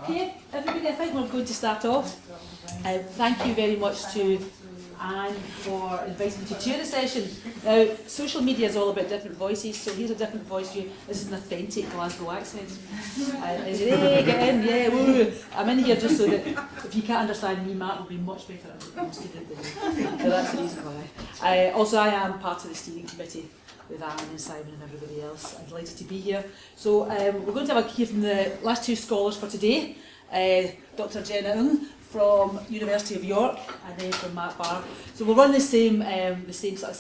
Okay, everybody, I think we're going to start off. Thank you very much to Anne for inviting me to chair the session. Now, social media is all about different voices, so here's a different voice for you. This is an authentic Glasgow accent. Hey, get in, yeah, woo. I'm in here just so that if you can't understand me, Mark will be much better at a student than you. So that's the reason why. Also, I am part of the steering committee with Anne and Simon and everybody else. I'm delighted to be here. So we're going to have a hear from the last two scholars for today, Dr. Jenna from University of York and then from Matt Barr. So we'll run the same sort of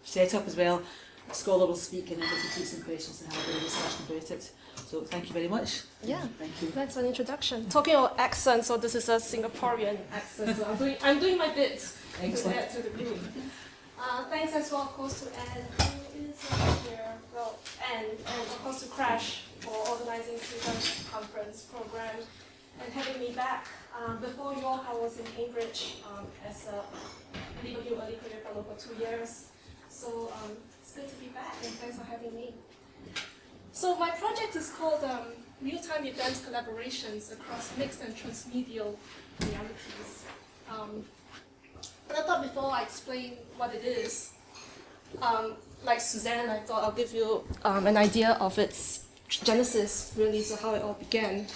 setup as well. The scholar will speak and then we can take some questions and have a discussion about it. So thank you very much. Yeah, thank you. That's an introduction. Talking about accent, so this is a Singaporean accent. So I'm doing my bit to add to the group. Thanks as well, of course, to Anne, who is here. Well, and of course to Crash for organising this conference program and having me back. Before York, I was in Cambridge as a Liberty Early Career Fellow for 2 years. So it's good to be back, and thanks for having me. So my project is called Real-Time Event Collaborations Across Mixed and Transmedial Realities. But I thought before I explain what it is, like Suzanne, I thought I'll give you an idea of its genesis, really, so how it all began.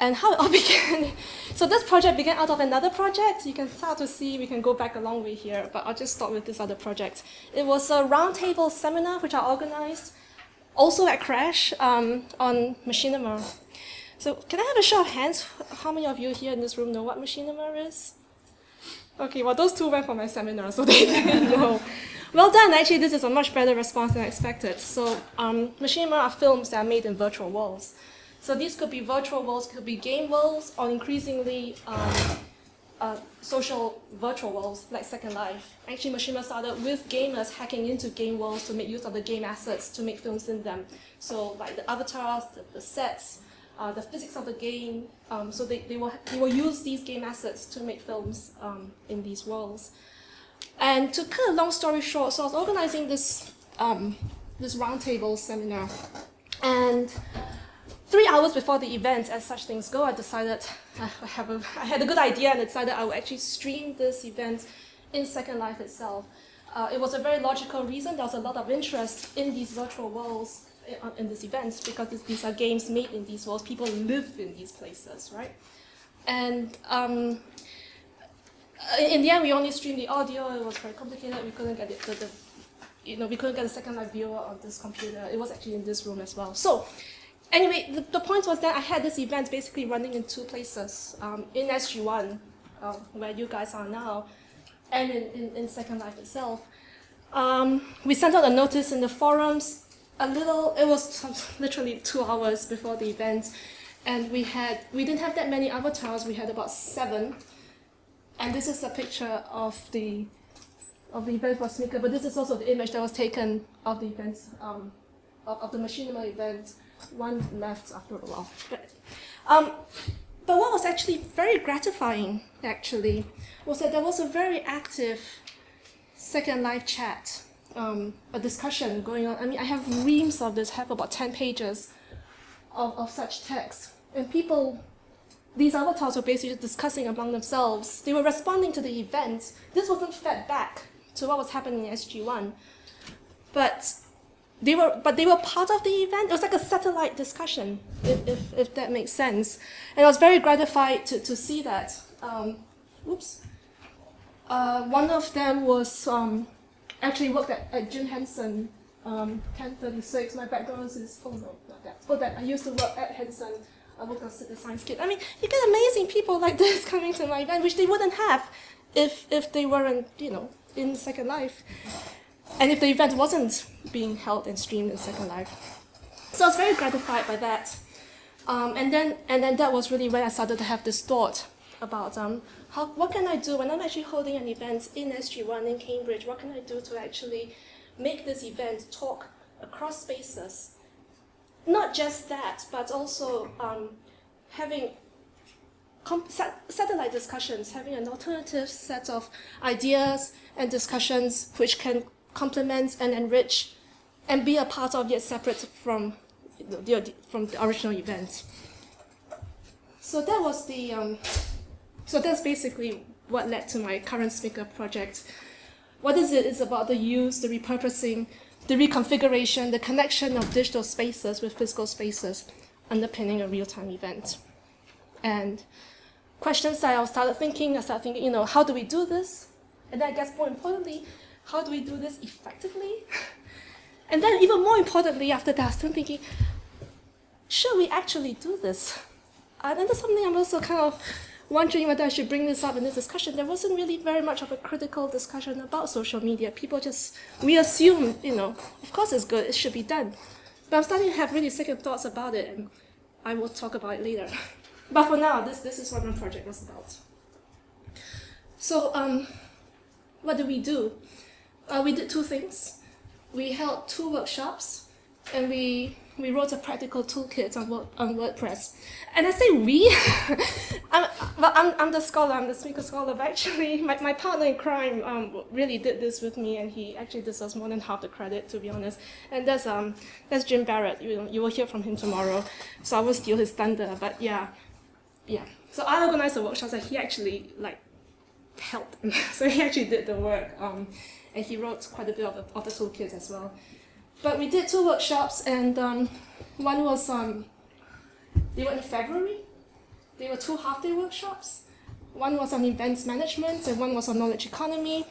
And how it all began, so this project began out of another project. You can start to see, we can go back a long way here, but I'll just start with this other project. It was a roundtable seminar which I organized, also at Crash, on machinima. So can I have a show of hands? How many of you here in this room know what machinima is? Okay, well those two went for my seminar, so they didn't know. Well done, actually this is a much better response than I expected. So machinima are films that are made in virtual worlds. So these could be virtual worlds, could be game worlds, or increasingly social virtual worlds like Second Life. Actually, machinima started with gamers hacking into game worlds to make use of the game assets to make films in them. So like the avatars, the sets, the physics of the game. So they will use these game assets to make films in these worlds. And to cut a long story short, so I was organizing this this roundtable seminar, and 3 hours before the event, as such things go, I decided I had a good idea and decided I would actually stream this event in Second Life itself. It was a very logical reason. There was a lot of interest in these virtual worlds in this event because these are games made in these worlds. People live in these places, right? And in the end, we only streamed the audio. It was very complicated. We couldn't get we couldn't get a Second Life viewer on this computer. It was actually in this room as well. So. Anyway, the point was that I had this event basically running in two places, in SG1, where you guys are now, and in Second Life itself. We sent out a notice in the forums, it was literally 2 hours before the event, and we didn't have that many avatars, we had about 7, and this is a picture of the event for Sneaker, but this is also the image that was taken of the event, of the machinima event. One left after a while. But what was actually very gratifying, actually, was that there was a very active Second Life chat, a discussion going on. I mean, I have reams of this, I have about 10 pages of such text. And these avatars were basically discussing among themselves. They were responding to the event. This wasn't fed back to what was happening in SG1. But they were part of the event. It was like a satellite discussion, if that makes sense. And I was very gratified to see that. One of them was actually worked at Jim Henson, 1036. My background is, oh no, not that. Oh, that I used to work at Henson. I worked on the Science Kit. I mean, you get amazing people like this coming to my event, which they wouldn't have if they weren't, in Second Life. And if the event wasn't being held and streamed in Second Life. So I was very gratified by that. And then that was really when I started to have this thought about what can I do when I'm actually holding an event in SG1 in Cambridge, what can I do to actually make this event talk across spaces? Not just that, but also having satellite discussions, having an alternative set of ideas and discussions which can complement and enrich and be a part of yet separate from the original event. So that was the, so that's basically what led to my current Speaker project. What is it? It's about the use, the repurposing, the reconfiguration, the connection of digital spaces with physical spaces underpinning a real-time event. And questions that I started thinking, how do we do this? And then I guess more importantly, how do we do this effectively? And then even more importantly, after that, I started thinking, should we actually do this? And that's something I'm also kind of wondering whether I should bring this up in this discussion. There wasn't really very much of a critical discussion about social media. People we assume, of course it's good, it should be done. But I'm starting to have really second thoughts about it, and I will talk about it later. But for now, this is what my project was about. So, what did we do? We did two things. We held 2 workshops, and we wrote a practical toolkit on WordPress. And I say we, I'm the scholar, I'm the Speaker scholar, but actually my partner in crime really did this with me, and he actually deserves more than half the credit, to be honest. And that's Jim Barrett. You will hear from him tomorrow, so I will steal his thunder, but yeah. So I organized the workshops, and he actually helped. So he actually did the work, and he wrote quite a bit of the toolkit as well. But we did 2 workshops, and one was, they were in February. They were 2 half-day workshops. One was on events management, and one was on knowledge economy.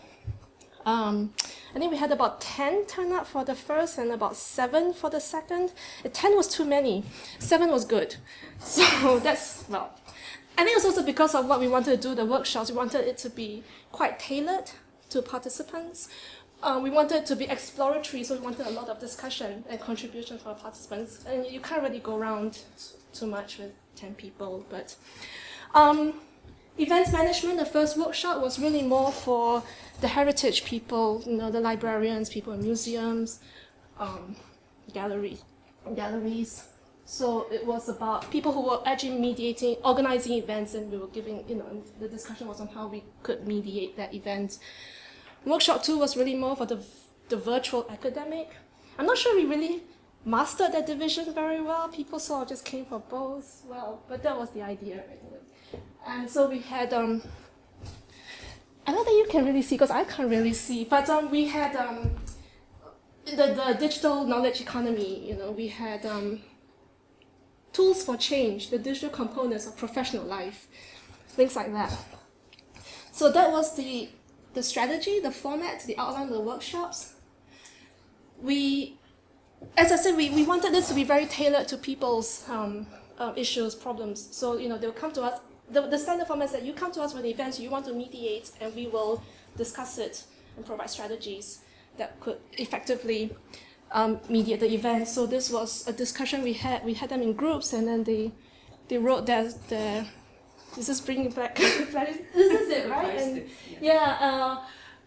I think we had about 10 turn up for the first, and about 7 for the second. 10 was too many. 7 was good. So I think it's also because of what we wanted to do, the workshops. We wanted it to be quite tailored to participants. We wanted it to be exploratory, so we wanted a lot of discussion and contribution for participants. And you can't really go around too much with 10 people. But events management, the first workshop was really more for the heritage people, the librarians, people in museums, galleries. So it was about people who were actually organizing events, and we were giving, the discussion was on how we could mediate that event. Workshop 2 was really more for the virtual academic. I'm not sure we really mastered that division very well. People sort of just came for both. But that was the idea. And so we had, I don't think you can really see, because I can't really see, but we had the digital knowledge economy. We had tools for change, the digital components of professional life, things like that. So that was the strategy, the format, the outline of the workshops. As I said, we wanted this to be very tailored to people's issues, problems. So, they'll come to us. The standard format is that you come to us with events you want to mediate, and we will discuss it and provide strategies that could effectively mediate the event. So this was a discussion we had. We had them in groups, and then they wrote their this is bringing back. This is it, right? And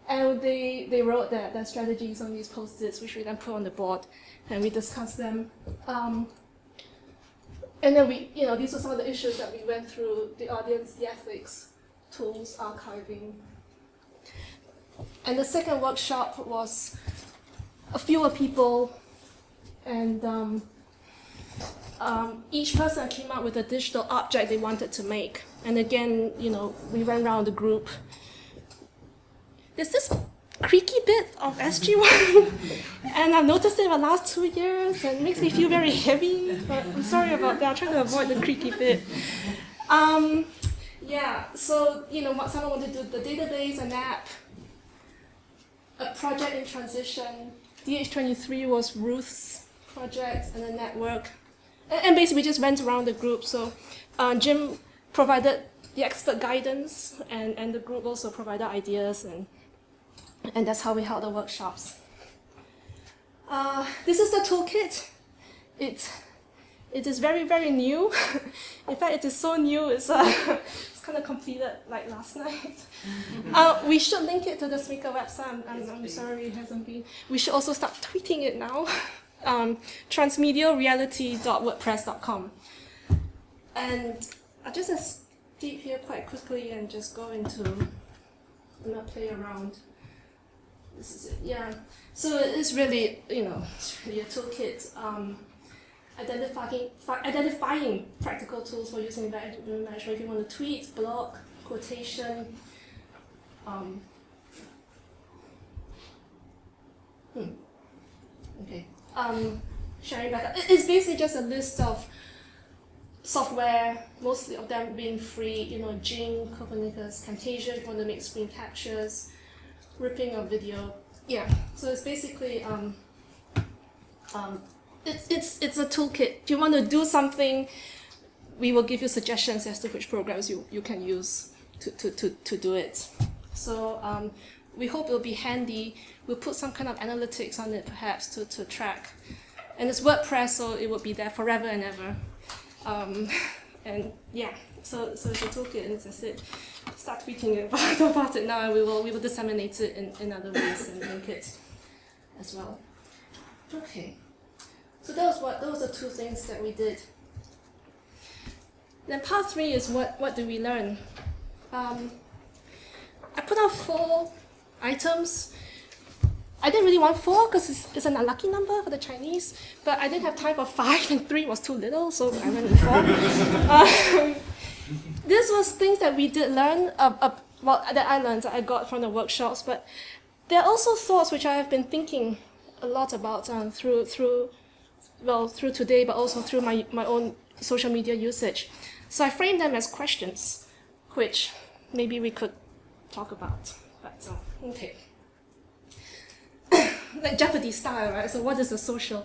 and they wrote their strategies on these post-its, which we then put on the board, and we discussed them. And then these were some of the issues that we went through: the audience, the ethics, tools, archiving. And the second workshop was fewer people, and each person came up with a digital object they wanted to make. And again, we went around the group. There's this creaky bit of SG1, and I've noticed it in the last 2 years, and it makes me feel very heavy, but I'm sorry about that. I'm trying to avoid the creaky bit. So, someone wanted to do the database, an app, a project in transition. DH23 was Ruth's project, and a network. And basically, we just went around the group. So Jim provided the expert guidance, and the group also provided ideas, and that's how we held the workshops. This is the toolkit. It is very, very new. In fact, it is so new, it's kind of completed like last night. We should link it to the Speaker website. I'm sorry it hasn't been. We should also start tweeting it now. Transmedialreality.wordpress.com. And I'll just escape here quite quickly and just go into, play around. This is it, yeah. So it's really, it's really a toolkit. identifying practical tools for using event management. If you want to tweet, blog, quotation, sharing backup. It's basically just a list of software, mostly of them being free, Jing, Copernicus, Camtasia, if you want to make screen captures, ripping of video. Yeah, so it's basically, it's a toolkit. If you want to do something, we will give you suggestions as to which programs you can use to do it. So we hope it'll be handy. We'll put some kind of analytics on it perhaps to track. And it's WordPress, so it will be there forever and ever. And yeah, so it's a toolkit, and that's it. Start tweeting about it now, and we will disseminate it in other ways and link it as well. Okay, so those are two things that we did. Then part 3 is what do we learn? I put out 4 items. I didn't really want 4 because it's an unlucky number for the Chinese, but I didn't have time for 5 and 3 was too little, so I went with 4. This was things that we did learn, that I learned, that I got from the workshops, but there are also thoughts which I have been thinking a lot about through today, but also through my own social media usage. So I framed them as questions, which maybe we could talk about. But okay. Like Jeopardy style, right? So what is a social?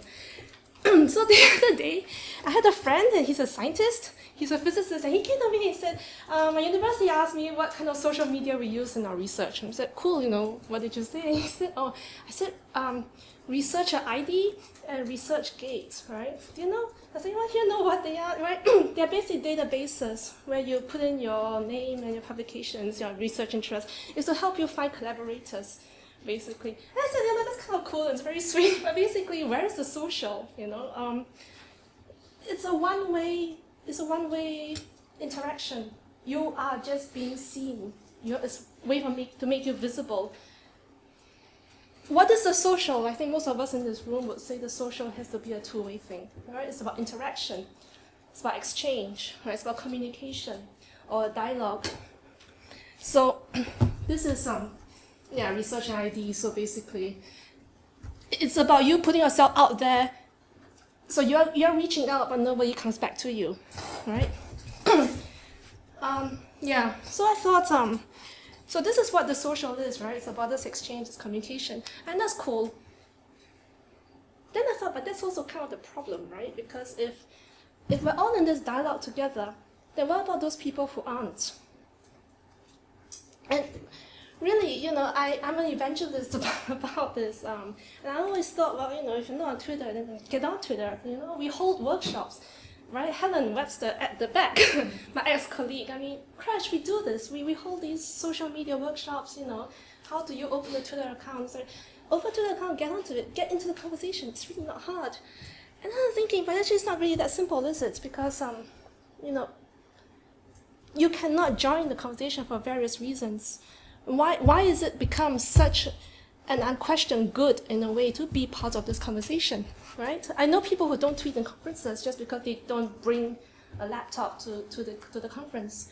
So the other day, I had a friend, and he's a scientist, he's a physicist, and he came to me and said, my university asked me what kind of social media we use in our research. And I said, cool, what did you say? And he said, researcher ID and research gate, right? Do you know? Does anyone here know what they are, right? They're basically databases where you put in your name and your publications, your research interests. It's to help you find collaborators, basically. And I said, that's kind of cool and it's very sweet, but basically, where is the social, It's a one-way interaction. You are just being seen. It's a way to make you visible. What is the social? I think most of us in this room would say the social has to be a two-way thing, right? It's about interaction. It's about exchange, right? It's about communication or dialogue. So this is research and ID. So basically, it's about you putting yourself out there. So you're reaching out, but nobody comes back to you, right? So I thought, so this is what the social is, right? It's about this exchange, this communication, and that's cool. Then I thought, but that's also kind of the problem, right? Because if we're all in this dialogue together, then what about those people who aren't? And really, I'm an evangelist about this, and I always thought, well, if you're not on Twitter, then get on Twitter. We hold workshops, right? Helen Webster at the back, my ex-colleague. Crash, we do this. We hold these social media workshops. How do you open a Twitter account? So, open a Twitter account, get onto it, get into the conversation. It's really not hard. And I was thinking, but actually, it's not really that simple, is it? Because you cannot join the conversation for various reasons. Why is it become such an unquestioned good in a way to be part of this conversation, right? I know people who don't tweet in conferences just because they don't bring a laptop to the conference,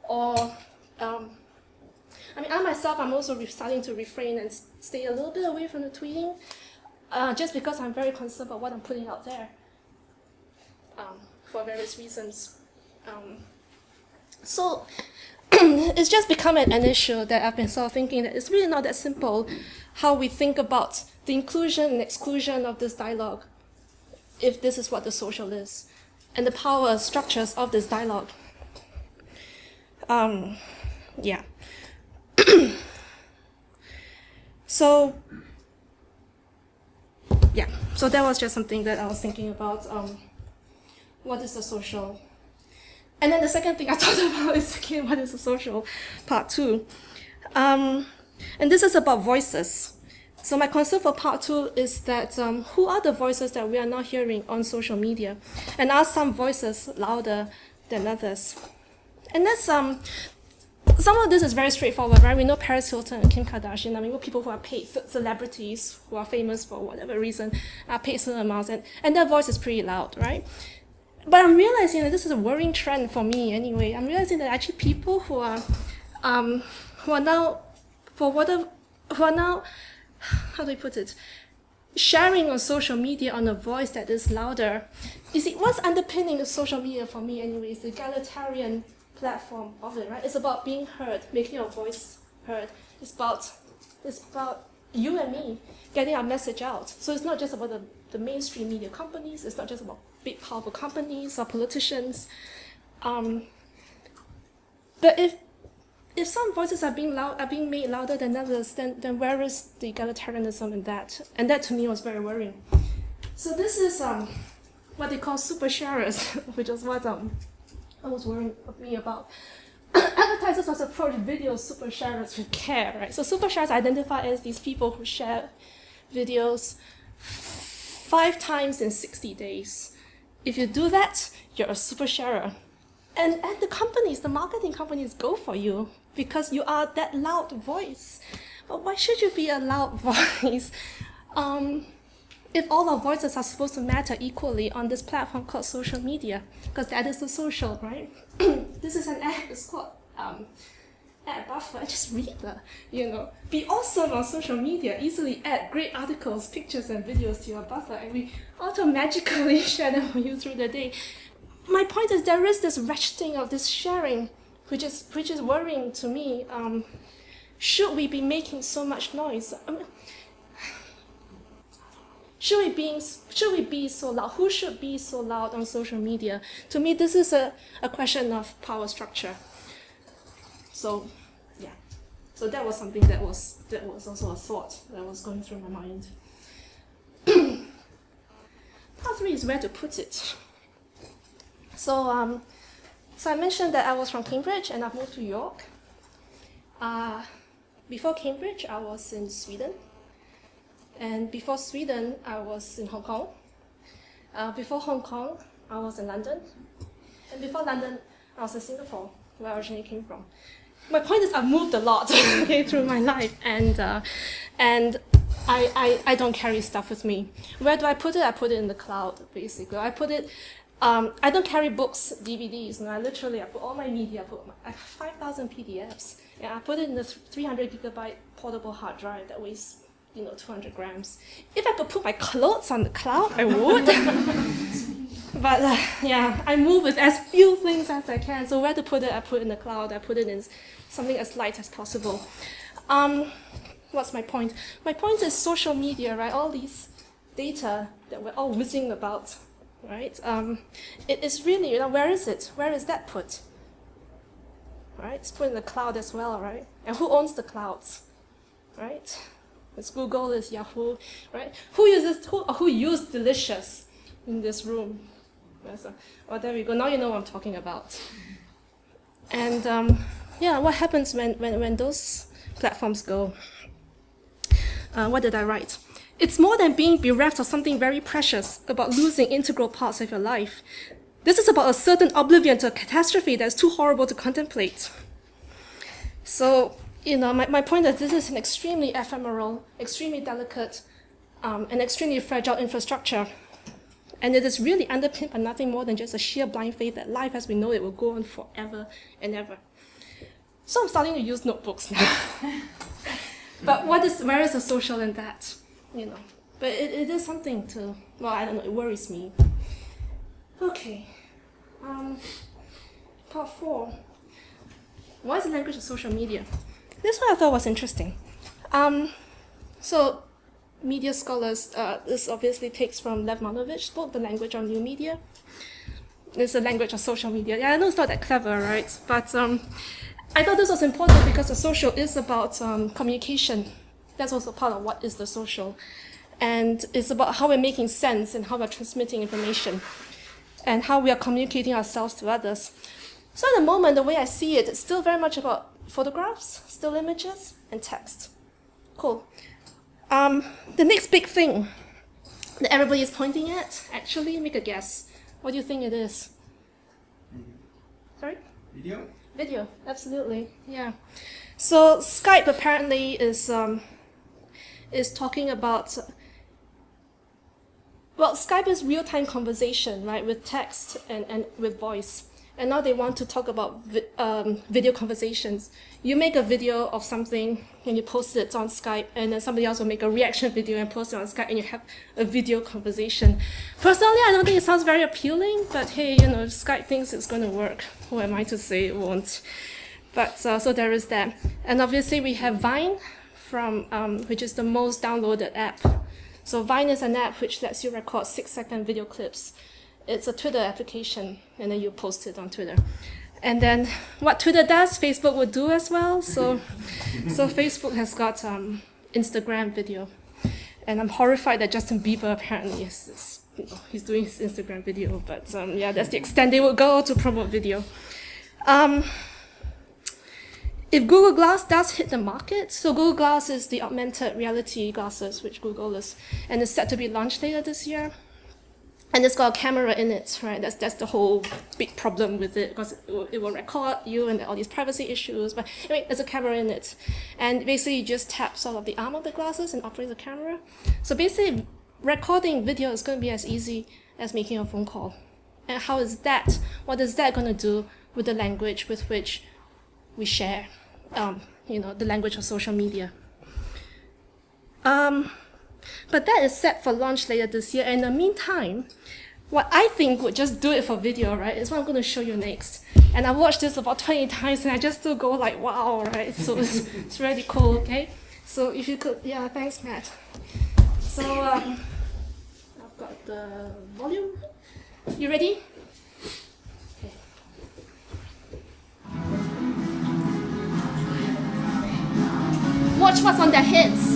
or I myself, I'm also starting to refrain and stay a little bit away from the tweeting, just because I'm very concerned about what I'm putting out there, for various reasons. So it's just become an issue that I've been sort of thinking that it's really not that simple how we think about the inclusion and exclusion of this dialogue, if this is what the social is, and the power structures of this dialogue. So that was just something that I was thinking about. What is the social? And then the second thing I thought about is, again, what is the social, part 2. And this is about voices. So my concern for part 2 is that who are the voices that we are not hearing on social media? And are some voices louder than others? And that's some of this is very straightforward, right? We know Paris Hilton and Kim Kardashian. I mean, people who are paid, celebrities who are famous for whatever reason, are paid certain amounts, and their voice is pretty loud, right? But I'm realizing that this is a worrying trend for me anyway. I'm realizing that actually people who are now, how do I put it, sharing on social media on a voice that is louder. You see, what's underpinning the social media for me anyway is the egalitarian platform of it, right? It's about being heard, making your voice heard. It's about you and me getting our message out. So it's not just about the mainstream media companies. It's not just about big powerful companies or politicians. But if some voices are being made louder than others, then where is the egalitarianism in that? And that to me was very worrying. So this is what they call super sharers, which is what I was worrying me about. Advertisers must approach video super sharers with care, right? So super sharers identify as these people who share videos 5 times in 60 days. If you do that, you're a super sharer. And the companies, the marketing companies go for you because you are that loud voice. But why should you be a loud voice? If all our voices are supposed to matter equally on this platform called social media, because that is the social, right? This is an ad, it's called ad buffer. Just read that, Be awesome on social media, easily add great articles, pictures, and videos to your buffer, and we auto-magically share them for you through the day. My point is there is this ratcheting of this sharing, which is worrying to me. Should we be making so much noise? Should we be so loud? Who should be so loud on social media? To me, this is a question of power structure. So, yeah. So that was something that was also a thought that was going through my mind. Part 3 is where to put it. So I mentioned that I was from Cambridge and I've moved to York. Before Cambridge, I was in Sweden. And before Sweden, I was in Hong Kong. Before Hong Kong, I was in London. And before London, I was in Singapore, where I originally came from. My point is I've moved a lot through my life, and I don't carry stuff with me. Where do I put it? I put it in the cloud, basically. I don't carry books, DVDs. I put all my media. I have 5,000 PDFs, and I put it in the 300 gigabyte portable hard drive that weighs 200 grams. If I could put my clothes on the cloud, I would. But I move with as few things as I can. So where to put it, I put it in the cloud. I put it in something as light as possible. What's my point? My point is social media, right? All these data that we're all whizzing about, right? It is really, where is it? Where is that put? Right? It's put in the cloud as well, right? And who owns the clouds, right? It's Google, it's Yahoo, right? Who used Delicious in this room? Oh, there we go. Now you know what I'm talking about. And what happens when those platforms go? What did I write? It's more than being bereft of something very precious, about losing integral parts of your life. This is about a certain oblivion to a catastrophe that's too horrible to contemplate. So, my point is this is an extremely ephemeral, extremely delicate, and extremely fragile infrastructure. And it is really underpinned by nothing more than just a sheer blind faith that life as we know it will go on forever and ever. So I'm starting to use notebooks now. But where is the social in that? But it is something I don't know, it worries me. Okay. Part 4. What is the language of social media? This one I thought was interesting. So media scholars, this obviously takes from Lev Manovich book, The Language of New Media. It's the language of social media. Yeah, I know it's not that clever, right? But I thought this was important because the social is about communication. That's also part of what is the social. And it's about how we're making sense and how we're transmitting information and how we are communicating ourselves to others. So at the moment, the way I see it, it's still very much about photographs, still images, and text. Cool. The next big thing that everybody is pointing at, actually, make a guess. What do you think it is? Video. Sorry? Video? Video, absolutely, yeah. So Skype apparently is talking about, well, Skype is real-time conversation, right, with text and with voice. And now they want to talk about video conversations. You make a video of something and you post it on Skype, and then somebody else will make a reaction video and post it on Skype, and you have a video conversation. Personally, I don't think it sounds very appealing, but hey, you know, if Skype thinks it's going to work, who am I to say it won't? But so there is that. And obviously we have Vine, from which is the most downloaded app. So Vine is an app which lets you record 6-second video clips. It's a Twitter application, and then you post it on Twitter. And then what Twitter does, Facebook would do as well. So Facebook has got Instagram video. And I'm horrified that Justin Bieber apparently is he's doing his Instagram video. But yeah, that's the extent they will go to promote video. If Google Glass does hit the market, so Google Glass is the augmented reality glasses which Google is, and it's set to be launched later this year. And it's got a camera in it, right? That's the whole big problem with it, because it will record you and all these privacy issues. But anyway, there's a camera in it. And basically you just tap sort of the arm of the glasses and operate the camera. So basically recording video is going to be as easy as making a phone call. And how is that? What is that going to do with the language with which we share, you know, the language of social media? But that is set for launch later this year. In the meantime, what I think would just do it for video, right, is what I'm going to show you next. And I've watched this about 20 times, and I just still go like, wow, right? So it's really cool, okay? So if you could, yeah, thanks, Matt. So I've got the volume. You ready? Okay. Watch what's on their heads.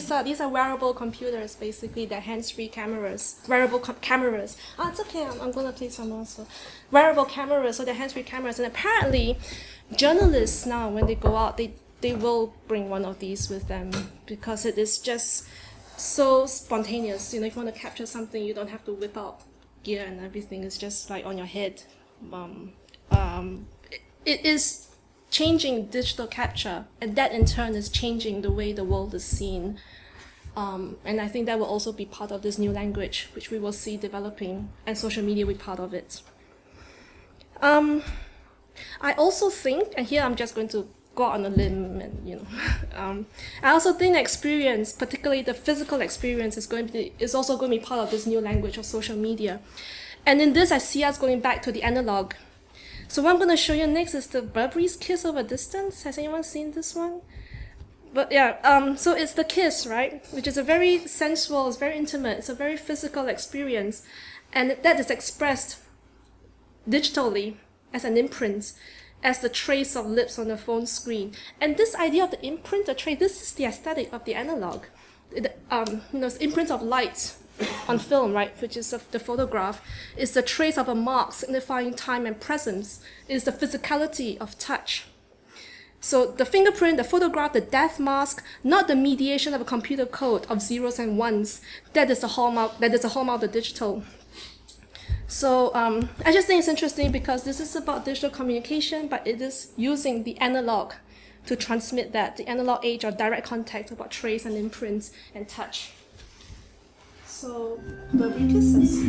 So these are wearable computers, basically. They're hands-free cameras, wearable cameras. Oh, it's okay. I'm gonna play some also. Wearable cameras, so they're hands-free cameras. And apparently, journalists now, when they go out, they will bring one of these with them, because it is just so spontaneous. You know, if you want to capture something, you don't have to whip out gear and everything. It's just like on your head. It is changing digital capture, and that in turn is changing the way the world is seen. And I think that will also be part of this new language, which we will see developing, and social media will be part of it. I also think, and here I'm just going to go out on a limb, and you know, I also think the experience, particularly the physical experience, is also going to be part of this new language of social media. And in this, I see us going back to the analog. So what I'm going to show you next is the Burberry's Kiss Over Distance. Has anyone seen this one? But yeah, so it's the kiss, right? Which is a very sensual, it's very intimate, it's a very physical experience. And that is expressed digitally as an imprint, as the trace of lips on the phone screen. And this idea of the imprint, the trace, this is the aesthetic of the analog. You know, it's imprint of light on film, right, which is the photograph, is the trace of a mark signifying time and presence, is the physicality of touch. So the fingerprint, the photograph, the death mask, not the mediation of a computer code of zeros and ones. That is the hallmark of the digital. So I just think it's interesting because this is about digital communication, but it is using the analog to transmit that, the analog age of direct contact, about trace and imprint and touch. So, Burberry Kisses.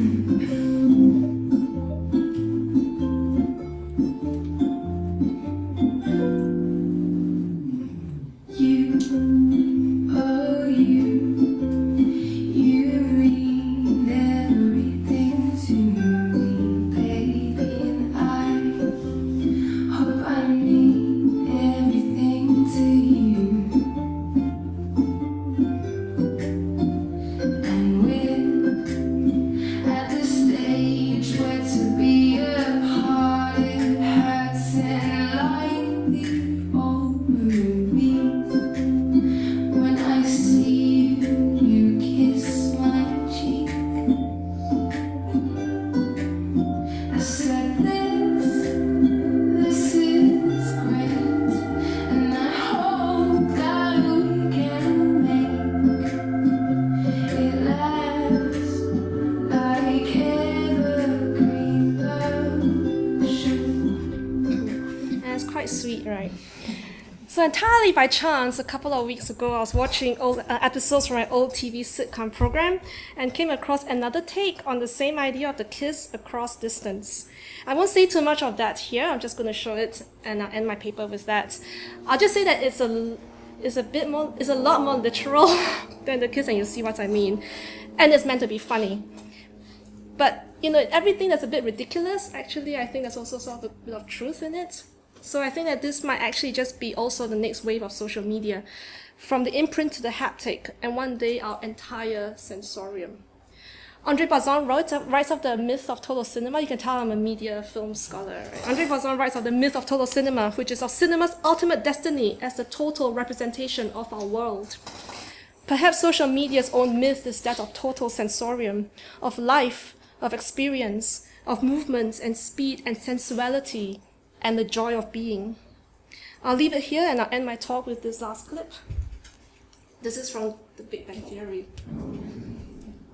Sweet, right? So entirely by chance, a couple of weeks ago, I was watching old episodes from my old TV sitcom program and came across another take on the same idea of the kiss across distance. I won't say too much of that here. I'm just going to show it, and I'll end my paper with that. I'll just say that it's a lot more literal than the kiss, and you'll see what I mean. And it's meant to be funny. But everything that's a bit ridiculous, actually, I think there's also sort of a bit of truth in it. So I think that this might actually just be also the next wave of social media, from the imprint to the haptic, and one day our entire sensorium. Andre Bazin writes of the myth of total cinema. You can tell I'm a media film scholar. Right? Andre Bazin writes of the myth of total cinema, which is of cinema's ultimate destiny as the total representation of our world. Perhaps social media's own myth is that of total sensorium, of life, of experience, of movement and speed and sensuality, and the joy of being. I'll leave it here and I'll end my talk with this last clip. This is from The Big Bang Theory.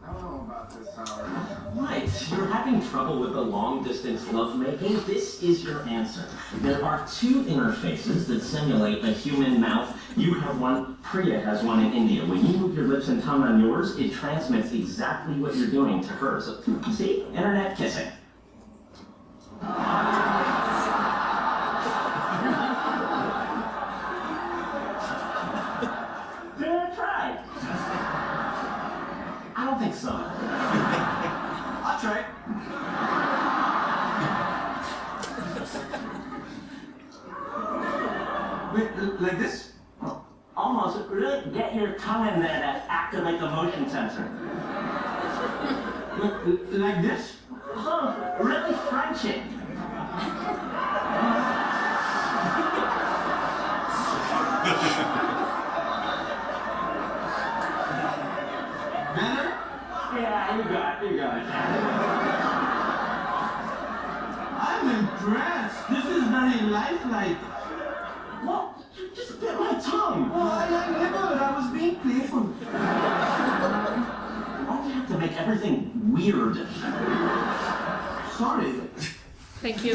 I don't know about this, Howard. What? You're having trouble with the long-distance lovemaking? This is your answer. There are two interfaces that simulate a human mouth. You have one, Priya has one in India. When you move your lips and tongue on yours, it transmits exactly what you're doing to her. So, see? Internet kissing. Try. I don't think so. I'll try. Wait, like this? Almost. Really get your tongue in there to activate the motion sensor. Like this? Oh, really French it. Better? Yeah, you got it. I'm impressed. This is very lifelike. Well, you just bit my tongue. Oh, I nibbled. I was being playful. Why do you have to make everything weird? Sorry. Thank you.